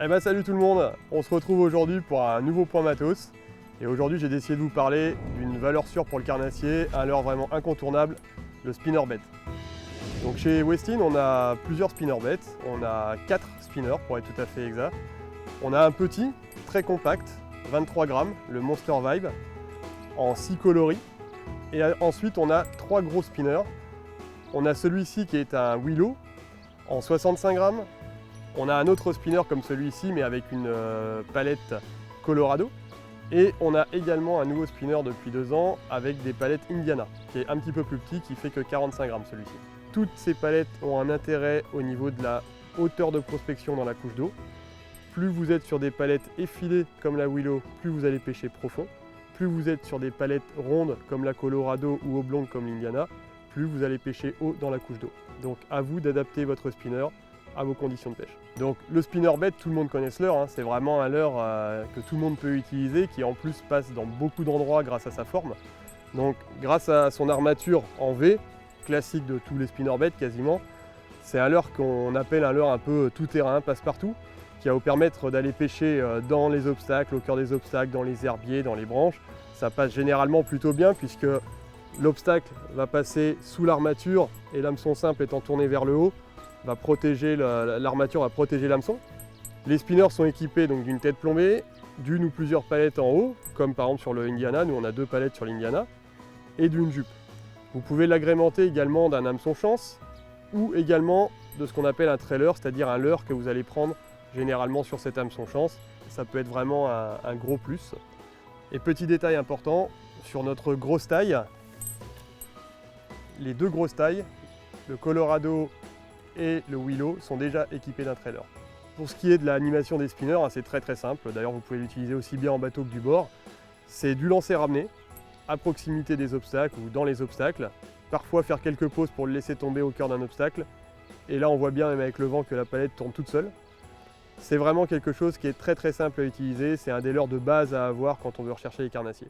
Eh ben salut tout le monde, on se retrouve aujourd'hui pour un nouveau point matos. Et aujourd'hui j'ai décidé de vous parler d'une valeur sûre pour le carnassier, un leurre vraiment incontournable, le spinnerbait. Donc chez Westin on a plusieurs spinnerbait, on a 4 spinners pour être tout à fait exact. On a un petit, très compact, 23 grammes, le Monster Vibe, en 6 coloris. Et ensuite on a 3 gros spinners. On a celui-ci qui est un Willow en 65 grammes. On a un autre spinner comme celui-ci mais avec une palette Colorado. Et on a également un nouveau spinner depuis 2 ans avec des palettes Indiana, qui est un petit peu plus petit, qui fait que 45 grammes celui-ci. Toutes ces palettes ont un intérêt au niveau de la hauteur de prospection dans la couche d'eau. Plus vous êtes sur des palettes effilées comme la Willow, plus vous allez pêcher profond. Plus vous êtes sur des palettes rondes comme la Colorado ou oblongues comme l'Indiana, plus vous allez pêcher haut dans la couche d'eau. Donc à vous d'adapter votre spinner à vos conditions de pêche. Donc le spinnerbait, tout le monde connaît ce leurre, c'est vraiment un leurre que tout le monde peut utiliser, qui en plus passe dans beaucoup d'endroits grâce à sa forme. Donc grâce à son armature en V, classique de tous les spinnerbaits quasiment, c'est un leurre qu'on appelle un leurre un peu tout-terrain, passe-partout, qui va vous permettre d'aller pêcher dans les obstacles, au cœur des obstacles, dans les herbiers, dans les branches. Ça passe généralement plutôt bien puisque l'obstacle va passer sous l'armature et l'hameçon simple étant tourné vers le haut, l'armature va protéger l'hameçon. Les spinners sont équipés donc d'une tête plombée, d'une ou plusieurs palettes en haut, comme par exemple sur le Indiana, nous on a 2 palettes sur l'Indiana, et d'une jupe. Vous pouvez l'agrémenter également d'un hameçon chance, ou également de ce qu'on appelle un trailer, c'est-à-dire un leurre que vous allez prendre généralement sur cet hameçon chance. Ça peut être vraiment un gros plus. Et petit détail important, sur notre grosse taille, les 2 grosses tailles, le Colorado et le Willow, sont déjà équipés d'un trailer. Pour ce qui est de l'animation des spinners, c'est très simple. D'ailleurs, vous pouvez l'utiliser aussi bien en bateau que du bord. C'est du lancer-ramener à proximité des obstacles ou dans les obstacles. Parfois faire quelques pauses pour le laisser tomber au cœur d'un obstacle. Et là, on voit bien même avec le vent que la palette tourne toute seule. C'est vraiment quelque chose qui est très simple à utiliser. C'est un des leurres de base à avoir quand on veut rechercher les carnassiers.